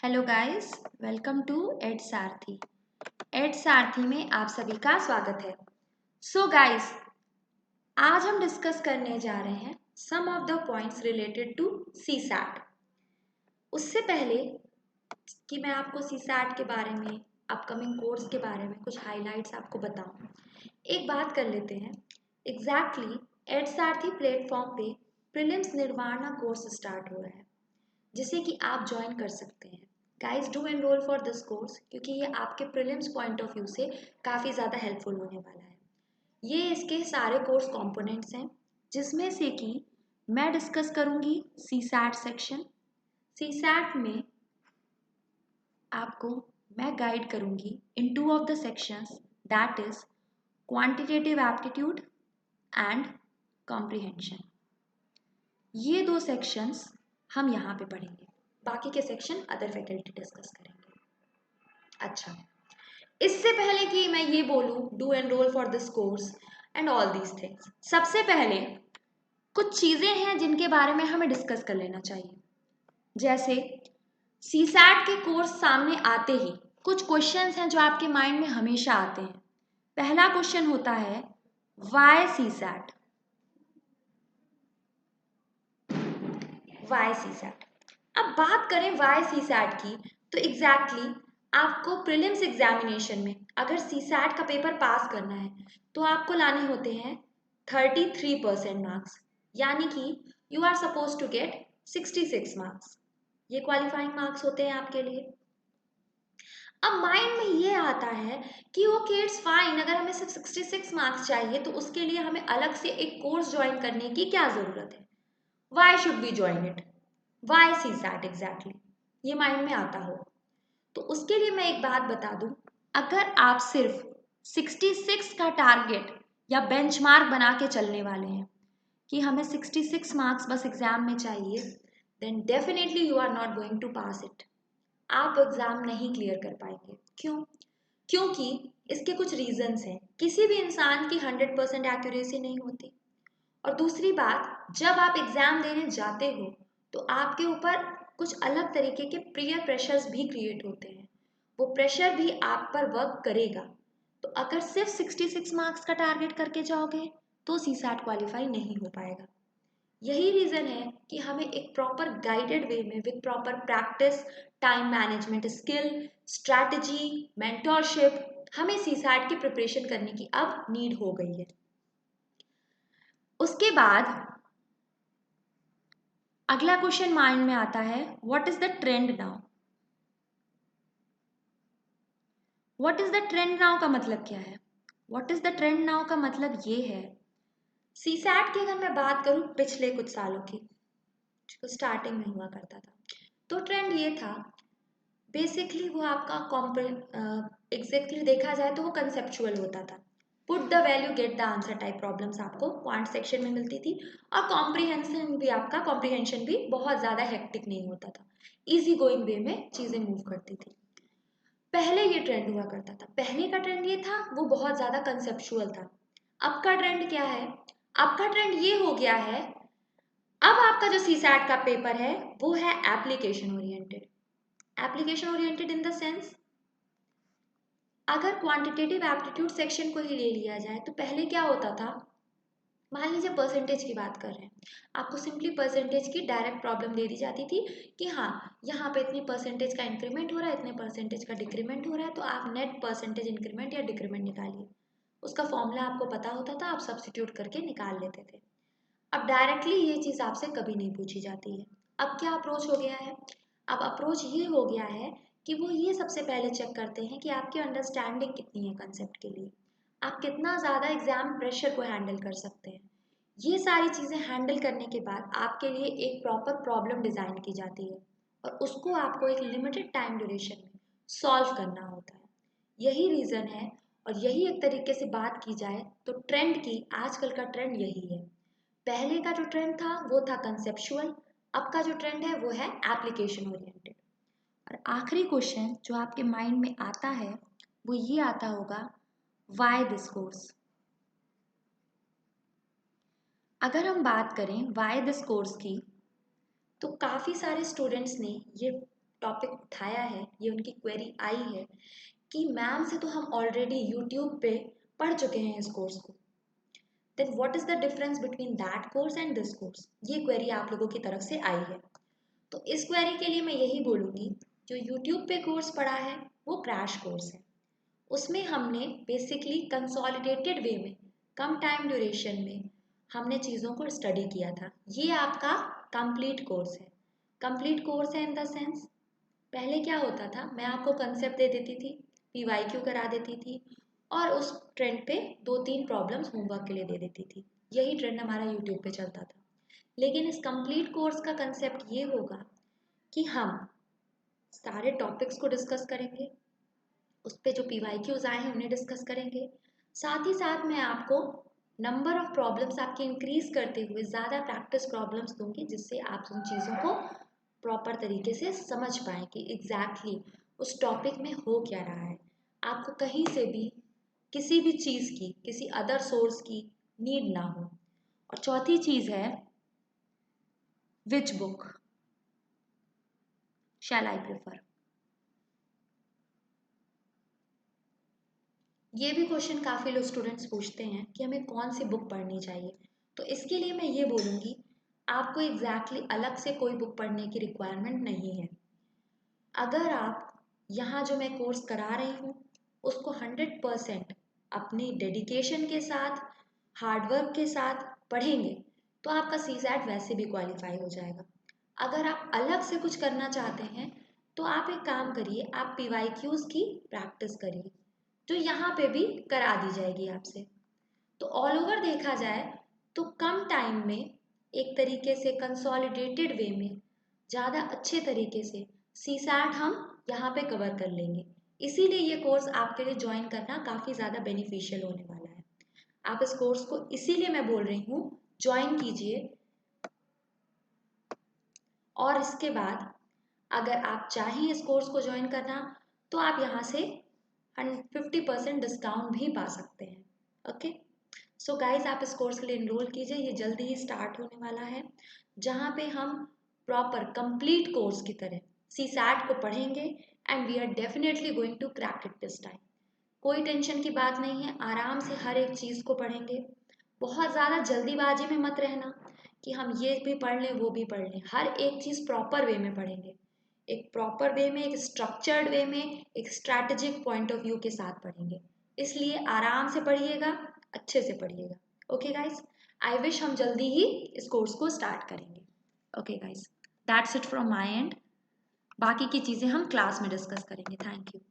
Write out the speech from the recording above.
Hello guys, welcome to Ed Sarthi. Ed Sarthi में आप सभी का स्वागत है। सो गाइस, आज हम डिस्कस करने जा रहे हैं some of the points related to CSAT. उससे पहले कि मैं आपको सीसैट के बारे में, अपकमिंग कोर्स के बारे में कुछ हाइलाइट्स आपको बताऊं, एक बात कर लेते हैं। एग्जैक्टली एड सारथी प्लेटफॉर्म पे प्रीलिम्स निर्वाणा कोर्स स्टार्ट हो रहा है, जिसे कि आप ज्वाइन कर सकते हैं। Guys do enrol for this course, क्योंकि ये आपके प्रीलिम्स पॉइंट ऑफ व्यू से काफ़ी ज़्यादा हेल्पफुल होने वाला है। ये इसके सारे कोर्स कंपोनेंट्स हैं, जिसमें से कि मैं डिस्कस करूंगी सीसैट सेक्शन। सीसैट में आपको मैं गाइड करूंगी in two of the sections, that is quantitative aptitude and comprehension. ये दो सेक्शंस हम यहाँ पे पढ़ेंगे, बाकी के सेक्शन अदर फैकल्टी डिस्कस करेंगे। अच्छा, इससे पहले कि मैं ये बोलूँ do enrol for this course and all these things, सबसे पहले कुछ चीज़ें हैं जिनके बारे में हमें डिस्कस कर लेना चाहिए। जैसे सीसैट के कोर्स सामने आते ही कुछ क्वेश्चंस हैं जो आपके माइंड में हमेशा आते हैं। पहला क्वेश्चन होता है वाई सीसैट। Y CSAT. अब बात करें वाई सीसैट की, तो एग्जैक्टली आपको प्रीलिम्स एग्जामिनेशन में अगर सीसैट का पेपर पास करना है तो आपको लाने होते हैं 33% मार्क्स, यानी कि you are supposed to get 66 marks. ये क्वालिफाइंग मार्क्स होते हैं आपके लिए। अब माइंड में ये आता है कि ओके इट्स फाइन, अगर हमें सिर्फ 66 मार्क्स चाहिए तो उसके लिए हमें अलग से एक कोर्स ज्वाइन करने की क्या ज़रूरत है? Why should we join it? Why CSAT exactly, ये माइंड में आता हो तो उसके लिए मैं एक बात बता दूं, अगर आप सिर्फ 66 का टारगेट या बेंचमार्क बना के चलने वाले हैं कि हमें 66 मार्क्स बस एग्जाम में चाहिए, then definitely you are not going to pass it. आप एग्जाम नहीं क्लियर कर पाएंगे। क्यों? क्योंकि इसके कुछ रीजंस हैं। किसी भी इंसान की 100% एक्यूरेसी नहीं होती, और दूसरी बात, जब आप एग्जाम देने जाते हो तो आपके ऊपर कुछ अलग तरीके के पीयर प्रेशर्स भी क्रिएट होते हैं। वो प्रेशर भी आप पर वर्क करेगा। तो अगर सिर्फ 66 मार्क्स का टारगेट करके जाओगे तो सीसैट क्वालिफाई नहीं हो पाएगा। यही रीज़न है कि हमें एक प्रॉपर गाइडेड वे में with proper practice, time management skill, strategy, mentorship, हमें सीसैट की प्रिपरेशन करने की अब नीड हो गई है। उसके बाद अगला क्वेश्चन माइंड में आता है, what is the trend now? What is the trend now का मतलब क्या है? What is the trend now का मतलब ये है, सीसैट की अगर मैं बात करूं पिछले कुछ सालों की, जो स्टार्टिंग में हुआ करता था, तो ट्रेंड ये था, बेसिकली वो आपका एग्जैक्टली देखा जाए तो वो कंसेप्चुअल होता था। Put the value get the answer type problems आपको क्वांट सेक्शन में मिलती थी, और कॉम्प्रिहेंशन भी बहुत ज़्यादा हेक्टिक नहीं होता था, इजी गोइंग वे में चीज़ें मूव करती थी। पहले ये ट्रेंड हुआ करता था, पहले का ट्रेंड ये था, वो बहुत ज़्यादा कंसेप्चुअल था। अब का ट्रेंड क्या है? अब का ट्रेंड ये हो गया है, अब आपका जो सीसैट का पेपर है वो है application oriented. Application oriented in the sense, अगर क्वांटिटेटिव एप्टीट्यूड सेक्शन को ही ले लिया जाए तो पहले क्या होता था, मान लीजिए परसेंटेज की बात कर रहे हैं, आपको सिंपली परसेंटेज की डायरेक्ट प्रॉब्लम दे दी जाती थी कि हाँ, यहाँ पे इतनी परसेंटेज का इंक्रीमेंट हो रहा है, इतने परसेंटेज का डिक्रीमेंट हो रहा है, तो आप नेट परसेंटेज इंक्रीमेंट या डिक्रीमेंट निकालिए। उसका फॉर्मूला आपको पता होता था, आप सब्स्टिट्यूट करके निकाल लेते थे। अब डायरेक्टली ये चीज़ आपसे कभी नहीं पूछी जाती है। अब क्या अप्रोच हो गया है? अब अप्रोच ये हो गया है कि वो ये सबसे पहले चेक करते हैं कि आपकी अंडरस्टैंडिंग कितनी है कंसेप्ट के लिए, आप कितना ज़्यादा एग्जाम प्रेशर को हैंडल कर सकते हैं। ये सारी चीज़ें हैंडल करने के बाद आपके लिए एक प्रॉपर प्रॉब्लम डिज़ाइन की जाती है, और उसको आपको एक लिमिटेड टाइम ड्यूरेशन में सॉल्व करना होता है। यही रीज़न है, और यही एक तरीके से बात की जाए तो ट्रेंड की, आजकल का ट्रेंड यही है। पहले का जो ट्रेंड था वो था कंसेप्चुअल, अब का जो ट्रेंड है वो है एप्लीकेशन ओरिएंटेड। और आखिरी क्वेश्चन जो आपके माइंड में आता है वो ये आता होगा, व्हाई दिस कोर्स? अगर हम बात करें व्हाई दिस कोर्स की, तो काफ़ी सारे स्टूडेंट्स ने ये टॉपिक उठाया है, ये उनकी क्वेरी आई है कि मैम से तो हम ऑलरेडी यूट्यूब पे पढ़ चुके हैं इस कोर्स को, then what is the difference between that course and this course. ये क्वेरी आप लोगों की तरफ से आई है। तो इस क्वेरी के लिए मैं यही बोलूँगी, जो यूट्यूब पे कोर्स पढ़ा है वो क्रैश कोर्स है। उसमें हमने बेसिकली कंसोलिडेटेड वे में, कम टाइम ड्यूरेशन में हमने चीज़ों को स्टडी किया था। ये आपका कंप्लीट कोर्स है। कंप्लीट कोर्स है इन द सेंस, पहले क्या होता था, मैं आपको कंसेप्ट दे देती थी, PYQ करा देती थी और उस ट्रेंड पे 2-3 प्रॉब्लम्स होमवर्क के लिए दे देती थी। यही ट्रेंड हमारा यूट्यूब पे चलता था। लेकिन इस कंप्लीट कोर्स का कंसेप्ट ये होगा कि हम सारे टॉपिक्स को डिस्कस करेंगे, उस पर जो PYQs आए हैं उन्हें डिस्कस करेंगे। साथ ही साथ मैं आपको नंबर ऑफ प्रॉब्लम्स आपके इंक्रीज करते हुए ज़्यादा प्रैक्टिस प्रॉब्लम्स दूंगी, जिससे आप उन चीज़ों को प्रॉपर तरीके से समझ पाएँ कि एग्जैक्टली उस टॉपिक में हो क्या रहा है। आपको कहीं से भी किसी भी चीज़ की, किसी अदर सोर्स की नीड ना हो। और चौथी चीज़ है, which book shell I prefer. ये भी क्वेश्चन काफ़ी लोग स्टूडेंट्स पूछते हैं कि हमें कौन सी बुक पढ़नी चाहिए। तो इसके लिए मैं ये बोलूँगी, आपको एग्जैक्टली अलग से कोई बुक पढ़ने की रिक्वायरमेंट नहीं है। अगर आप यहाँ जो मैं कोर्स करा रही हूँ उसको 100% अपनी डेडिकेशन के साथ, हार्डवर्क के साथ पढ़ेंगे तो आपका CSAT वैसे भी क्वालिफाई हो जाएगा। अगर आप अलग से कुछ करना चाहते हैं तो आप एक काम करिए, आप PYQs की प्रैक्टिस करिए, जो यहाँ पे भी करा दी जाएगी आपसे। तो ऑल ओवर देखा जाए तो कम टाइम में एक तरीके से कंसोलिडेटेड वे में ज़्यादा अच्छे तरीके से CSAT हम यहाँ पे कवर कर लेंगे। इसीलिए ये कोर्स आपके लिए ज्वाइन करना काफ़ी ज़्यादा बेनिफिशियल होने वाला है। आप इस कोर्स को इसीलिए मैं बोल रही हूँ ज्वाइन कीजिए। और इसके बाद अगर आप चाहें इस कोर्स को ज्वाइन करना तो आप यहाँ से 50% डिस्काउंट भी पा सकते हैं। ओके, सो गाइज आप इस कोर्स के लिए इनरोल कीजिए, ये जल्दी ही स्टार्ट होने वाला है, जहाँ पे हम प्रॉपर कंप्लीट कोर्स की तरह CSAT को पढ़ेंगे and we are definitely going to crack it this time. कोई टेंशन की बात नहीं है, आराम से हर एक चीज़ को पढ़ेंगे। बहुत ज़्यादा जल्दीबाजी में मत रहना कि हम ये भी पढ़ लें वो भी पढ़ लें। हर एक चीज़ प्रॉपर वे में पढ़ेंगे, एक प्रॉपर वे में, एक स्ट्रक्चर्ड वे में, एक स्ट्रैटेजिक पॉइंट ऑफ व्यू के साथ पढ़ेंगे। इसलिए आराम से पढ़िएगा, अच्छे से पढ़िएगा। ओके गाइज, आई विश हम जल्दी ही इस कोर्स को स्टार्ट करेंगे। Okay guys, that's it from my and. बाकी की चीज़ें हम क्लास में डिस्कस करेंगे। Thank you.